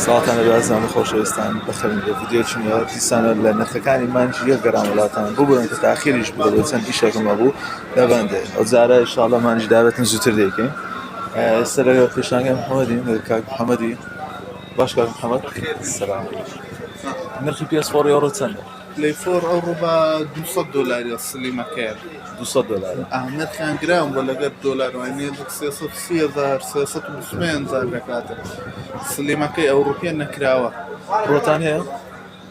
ساڵتان لە بازان خۆشەویستان بەخێن لە ڤیدیۆچینە دیسانە لە نرخەکانی مانجی 1 گرام وڵاتان ببوون کە تاخیریش بوو بۆ چەند ئیشێکم هەبوو لەبەندێ ئەو جارە ئینشاڵڵا مانجی دابێتن زووتر دەیکەین. ئێستا لەگەڵ پێشانگەم محەممەدین کاک محەممەدی. باش کاک محەممەد سەلام. نرخی PS4 ئەوڕۆ چەندە؟ پلەی 4 ئەوڕۆ بە $200 سلیمەکەیە. $200 نرخیان گران بۆ لەگەر دۆلار وانێ 330,000 325,000 دەکاتە. سلیمەکەی ئەوڕۆپیە نەکراوە. پرۆتان هەیە؟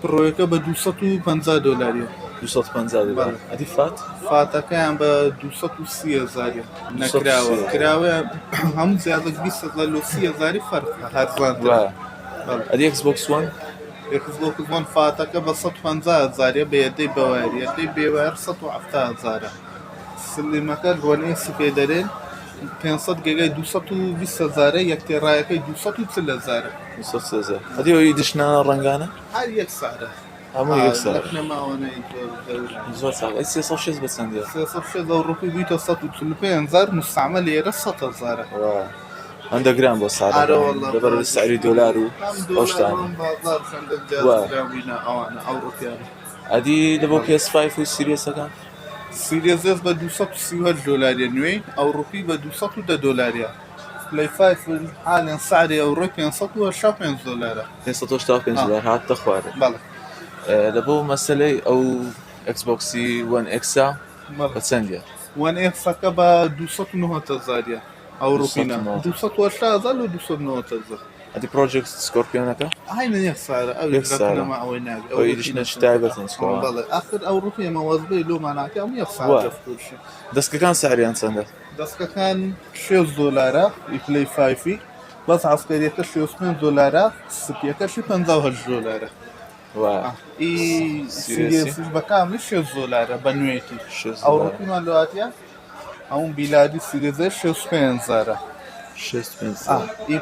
پڕۆیەکە بە $250. $250 ئەدی فات؟ فاتەکەیان بە $230,000 نەکراوە. کراوە هەموو زیادە 20,000 لە 30,000 فەرقە هەرزانتر. ئەدی Xbox One؟ Xbox One فاتەکە بە 150,000 بە یەدەی بەواری، یەدەی بێوار 170,000. سلیمەکە ڕۆنەی سپێ دەرێن 500 گیگای 220,000 یەکتێڕایەکەی 240,000. ئەدی ئەوی دشنانە ڕەنگانە؟ هەر یەک سارە. هەموو یەک سارە. نەماوانەی زۆر چاک. 306 بە چەندە؟ 306 ئەوڕۆپی بوویتە 145,000 مستعمل لێرە 100,000. هەندە گران بۆ سارە لەبەر سعری دۆلار و ئەو شتانە. ئەدی لە بۆ PS5 و سیریەسەکان؟ سیریەس بە $230 نوێی ئەوڕۆپی بە $210. پلەی 5 حالێن سعری ئەوڕۆی $585. $585 هاتە خوارە. بەڵێ. لە بۆ مەسەلەی ئەو Xboxی One X-a بە چەندە؟ One X-ەکە بە $290,000 ئەوڕۆپینە. 280,000 و 290,000. ئەدی پرۆژێکت سکۆرپیۆنەکە؟ هاینە یەک سارە ئەوێنەما ئەوەی ناگە ئەوەی دیشنە شتای بەتن سکۆڵ. بەڵێ ئاخر ئەوڕۆپی مەوەزبەی لۆماناکە ئەم یەک سارە فروشی. دەستکەکان سعریان چەندە؟ دەستکەکان $6 پلەی 5 بەس عسکەریەکە $65 سپیەکەشی $58. سیریەسیش بەکامی $6 بە نوێتی. ئەوڕۆپیمان لەواتیە ئەوم بیلادی سیریزە 65,000.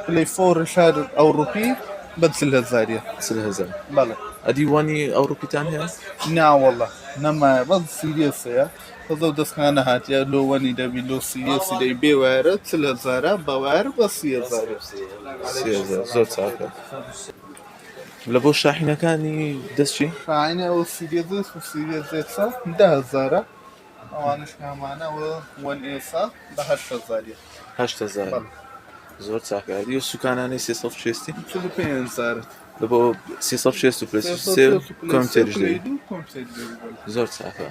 پلەی 4 شار ئەوڕۆپی بە 40,000. بەڵێ. ئەدی وانی ئەوڕۆپیتان هەیە؟ ناوەڵە نەمایە بەس سیریەسەیە بەزە دەستکانە هاتیە لۆوەنی دەبی لۆ سیریەسی دەی بێوارە 40,000 بەوار بە 30,000. زۆر چاکە. لە بۆ شاحینەکانی دەستچی؟ شاحینە ئەو سیریەزێس و سیریەزێسە 10,000 ئەوانش کامانەوە One X-a بە 8,000. 8,000 زۆر چاکاری و سوکانانی 360 45,000 لە بۆ 360 و پلەی کۆمپیوتەریش دەوێت. زۆر چاکە.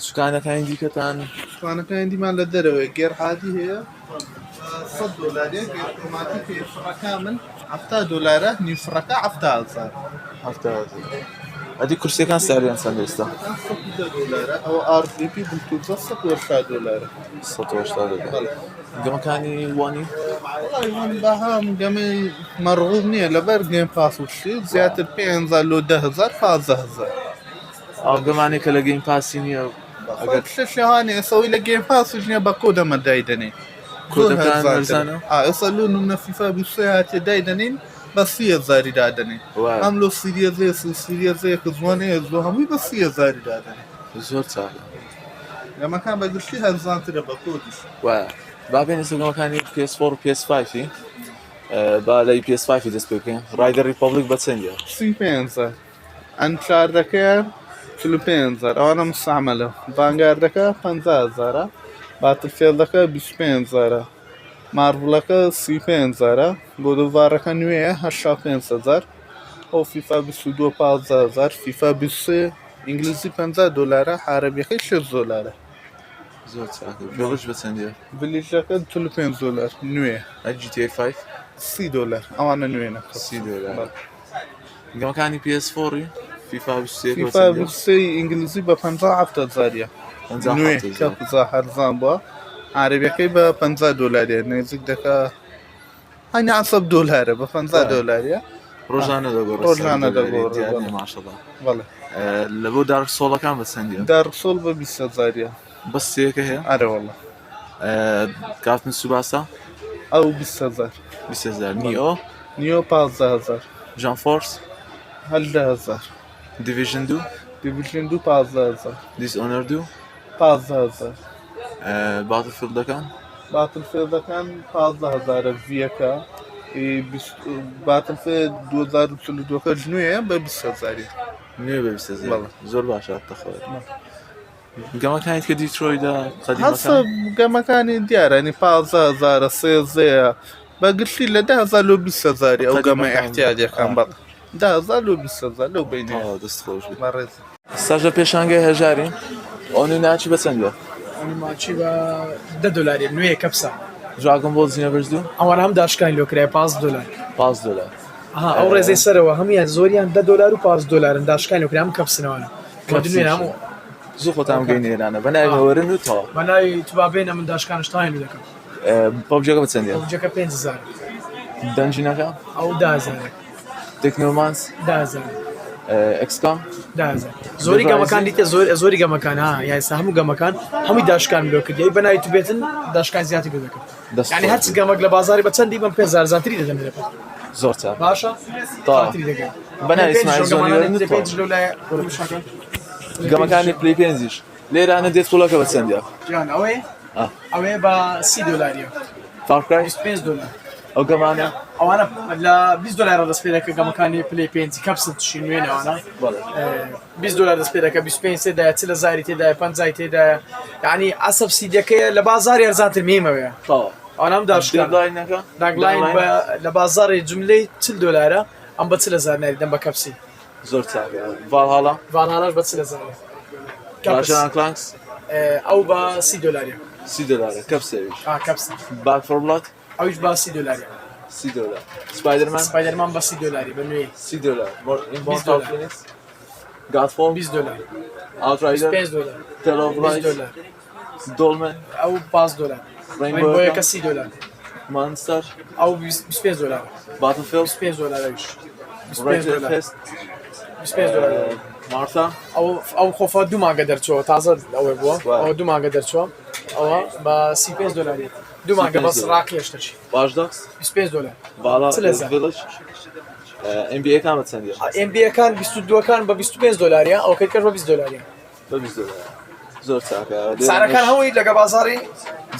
سوکانەکانی دیکەتان؟ سوکانەکانی دیمان لە دەرەوەی گێرحادی هەیە $100 گێرکۆماتی پێفڕەکە من $70 نیفڕەکە 70,000. ئەدی کورسیەکان ساریان چەندە ئێستا؟ $110 ئەوە RGB بلوتوثە $180. گەمەکانی وانی؟ بەهام گەمەی مەڕغوب نییە لەبەر گێم پاس وشتی زیاتر 5,000 لۆ 10,000 15,000. ئاگەمانی کە لە گەیم پاسی نییە ئەگەر شەشەوانی ئێسەوەی لە گێم پاسش نییە بە کۆ دەمە دایدەنێ. کۆدەکان هەرزانە؟ ئێستا لۆ نمونە فیفا 23 هاتیە دایدەنین بە 30,000 دادەنێ. ئەم لۆ سیریەزێس و سیریەزەیەکە زوانەیە زۆ هەمووی بە 30,000 دادەنێ. زۆر چاکە. گەمەکان بەگشتی هەرزانترە بە کۆدیش. با بێنێ گەمەکانی PS4 و PS5 با لەی PS5 دەست پێ بکەین. رایدەر ریپۆبلیک بە چەندە؟ 35,000. ئەنچاردەکەیان 45,000 ئەوانە مستعملە. ڤانگاردەکە 50,000 باتلفیلدەکە 25,000 مارڤڵەکە 35,000 بۆ دەڤارەکە نوێیە 85,000 ئەو فیفا 22 15,000 فیفا 23 ئینگلیزی $50 عەرەبیەکەی $6. زۆر چاکە. بێڵش بە چەندە؟ بلیژەکە $45 نوێ. GTA 5 $30 ئەوانە نوێنە $30. گەمەکانی PS4 فیفا 23 ئینگلیزی بە $57,000 نوێ کە قزا هەرزان بووە عەرەبیەکەی بە $50 نێزیک دەکە $90 بە $50 ڕۆژانە دەگۆڕێت ماشەڵڵا. بەڵێ. لە بۆ دارک سۆڵەکان بە چەندە؟ دارک سۆڵ بە 20,000 بەس سێکە هەیە؟ ئەرەوەڵە. کاتن سوباسا؟ ئەو 20,000. 20,000. نیۆ 15,000. ژان فۆرس؟ 18,000. دیڤیژن 2؟ دیڤیژن 2 15,000. دیسئۆنەر 2؟ 15,000. باتلفیلدەکان؟ باتلفیلدەکان 15,000 ڤیەکە باتلفیلد 2042 جنویە بە 20,000. نوێ بە 20,000 بەڵێ. زۆر باشە تەخۆی گەمەکانیت کە دیترۆیدا هەسە قەدیمەکان گەمەکانی دیارەنی 15,000 سێزەیە بەگشتی لە 10,000 لۆ 20,000 ئەو گەمە احتیاجەکان بەڵ 10,000 لۆ 20,000 لەو بینێ دەست خۆش بێت بەڕێز ساژە پێشانگەی هەژارین ئەو ناچی بە چەندە ئەنی ماچی بە $10 نوێ کەپسە ژاگم بۆ زیینە بردو ئەوان هەم داشکان لۆکرای $5 $5 ئەو ڕێزەی سەرەوە هەمیان زۆریان $10 و $5 داشکان لۆکرای هەم کەپسنەوەە دوێن هەموو زوو خۆتان گەی نێرانە بە ناوەوەرن و تەواو بەناوی توبابێنە من داشکانشتان لو دەکەم پەبجەکە بە چەندە جەکە 5,000 دەنجینەکە ئەو 10,000 تکنۆمانس 10,000 ئەکسکام 10,000 زۆری گەمەکان دیتە زۆری گەمەکان ها یاسا هەموو گەمەکان هەمووی داشکان لۆ کردی بەناوی تو بێتن داشکان زیاتی لۆ دەکەم یعنی هەرچ گەمەک لە بازاری بە چەندی بم 5,000 زیاتری دەدەم لێ زۆر چاک باشە زیاتری دەکەم بەناوی ئیسماعیل زۆنیوەرن و تەواو گەمەکانی پلی پێنجیش لێرانە دێت پوڵەکە بە چەندە جان ئەوەیە بە $30 فارکرای $25 ئەو گەمانە ئەوانە لە $20 دەست پێ دەکە گەمەکانی پلی پێنجی کەپسل توشی نوێنەوەە $20 دەست پێ دەکە 25 تێدایە چ لە زاری تێدایە 50 تێدایە یعنی ئەسەب سیدەکەیە لە بازاری ئەرزانتر مێمەوەیە تەواو ئەوانەم داشکان دێدلاینەکە داگلاین لە بازاری جملەی $40 ئەم بە $40 ناریدەم بە کەپسی زۆر چاکە ڤالهاڵا ڤالهاڵاش بە $40 ڕاژان کلانکس ئەو بە $30 $30 کەپسەویش کەپس باک فۆر بڵات ئەویش بە $30 $30 سپایدەرمان سپایدەرمان بە $30 بە نوێی $30 $20 گادفۆڵ $20 ئاوترایدەر $5 تەلۆڤڵایت $20 دۆڵمن ئەو $5 ڕێنبۆیەکە $30 مانستەر ئەو $25 باتلفیلد $25 ڕایتر فێست $25 مارتا ئەو خۆفا دوو مانگە دەرچەوە تازە ئەوەی بووە ئەوە دوو مانگە دەرچەوە ئەوە بە $35 دوو مانگە بەس ڕاکێشتەچی باشداکس $25 بالا چلەزە. ڤیلج NBA-کان بە چەندە NBA-کان 22کان بە $25 ئەو کەرکەش بە $20 بە $20 زۆر چاکە سارەکان هەمووی لەگە بازاری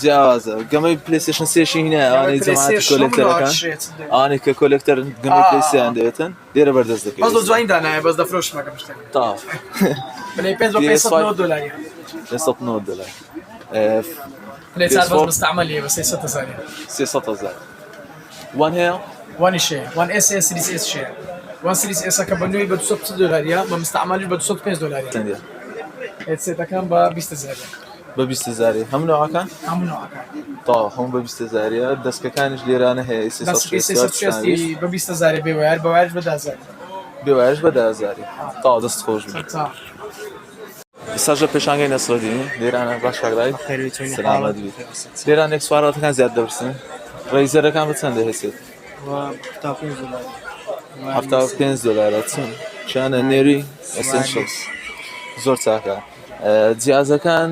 جیاوازە گەمەی پلیستیشن سێشی هینە ئەوانەی جەماعەتی کۆلێکتەرەکان ئەوانەی کە کۆلێکتەر گەمەی پلیسیان دەوێتن لێرە بەردەست بەس دەکەیت جواینددا نایە بەس دەفرۆشمەکە شتێک تا بلێ $590 $190 بلێ چار بەس مستعملیە بە $300 $300 وان هەیە وانی شێ وان اس سریس اس شێ وان سریس اسەکە بە نوێی بە $200 بە مستعملیش بە $205 چەندە هێدسێتەکان بە $20 بە 20,000 هەموو نەوەکان هەموو نوعەکان تا هەموو بە 20,000 دەستکەکانیش لێرانە هەیە دەستگی 360 بە $20 بێوار بەوارش بە $10 بێوارش بە 10,000 تا دەست خۆش بێت تا ساژە پێشانگەی نەسرەدینی لێرانە باش کاگرای سلامەت بیت لێران ئێکسواراتەکان زیاد دەبرسن ڕێیزەرەکان بە چەندە هێسێت $75 چەند چیانە نێری ئەسنشڵز زۆر چاکە جیازەکان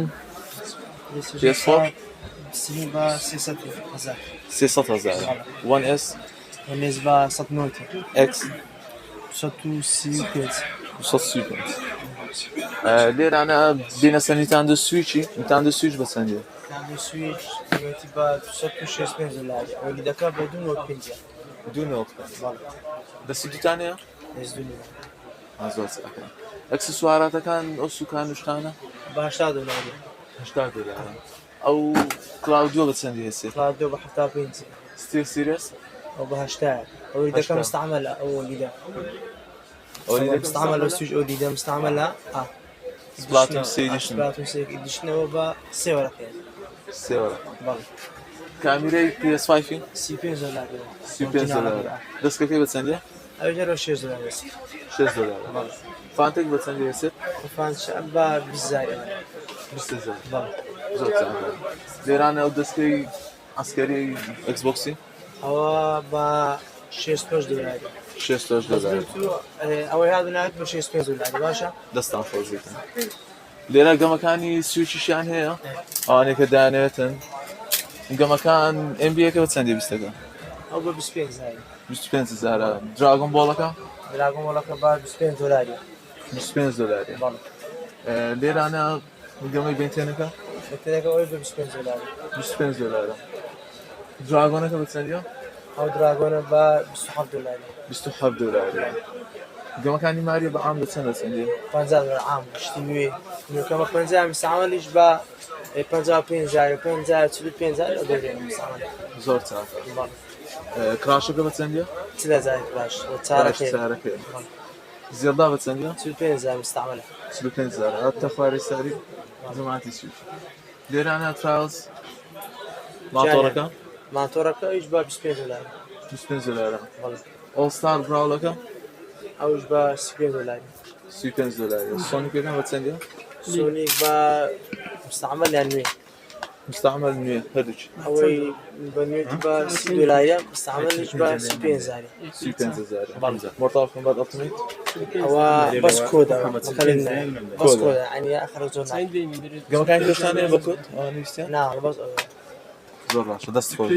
PS4 $300,000 One S بالنسبة صدموتي X 135 150 لێرانە بینەسە نیتاندو سویچی نیتاندو سویچ بە چەندێ يعني سويتش دلوقتي بعد $165 واللي ذكر بدون وقت بنجا دوو دەستی دوتانەیە يزدوني زۆر چاکە ئەکسسواراتەکان ئەو سوکان شتانە $10 $80 ئەو کلااودووە بە چەندی هێسێت فادو بحطها بنتي ستیل سیریس أو بهاشتاج أو إذا كان مستعملة أو إذا مستعملة سويتش أو إذا مستعملة سبلاتون سیدیشن سبلاتون سيك إديشن هو بسعر كذا سێوەرە بله کامیرەی PS5 $50 $30 دەستکەکەی بە چەندێ أو جرو $6 بس $6 فانتێک بە چەندی هێسێت فان شعبا بالزايد $20 بله زۆر چاکە لێرانە ئەو دەستکەی ئەسکەری ئەکسبۆکسی هو با $6 $6 أو هذا نهاية $6 باشا دەستان خۆش بێتن لێرە گەمەکانی سویچیشیان هەیە ئەوانەی کە دانێتن گەمەکان NBA-کە بە چەندی بیستەکە أو ب $25 $25,000 دراگۆن بۆڵەکە دراغون ولا كبار $25 $25 بله لێرانە گەمەی بنتێنەکە قلت لك أول ب $25 $25 دراگۆنەکە بە چەندیە او دراغون با 27 دلار $27 گەمەکانی ماریە بە عام بچەندە چەندێ 50 دلار عام شتي نوێ نوێکەمە 50 مستعملش با 55 50 45 دەدەین مستعمل زۆر چاکە کراشەکە بە چەندە؟ 3000 باش چارەکەی زێڵدا بە چەندە؟ 45 مستعمل 35,000 هاتە خوارێ ساری زماتی سویش لێرانە تراوز ماتۆڕەکە ماتۆڕەکە ئیش با 25 دلار $25 ئۆڵستار براوڵەکە ئەوش با 35 دلار $35 سۆنیکەکە بە چەندە؟ سونيك با مستعمل يعني نوێ مستعمل نوێ هەردووچ ئەوەی بەنوێتی بە 30 دلار مستعملش بە 35 $35,000 مرتاحكم بعد التيميت ئەوە بەس کۆدا بەس کۆدا يعني آخر زۆر گەمەکانی کوێشتانەیە بە کۆت نا بەس زۆر باشە دەست خۆش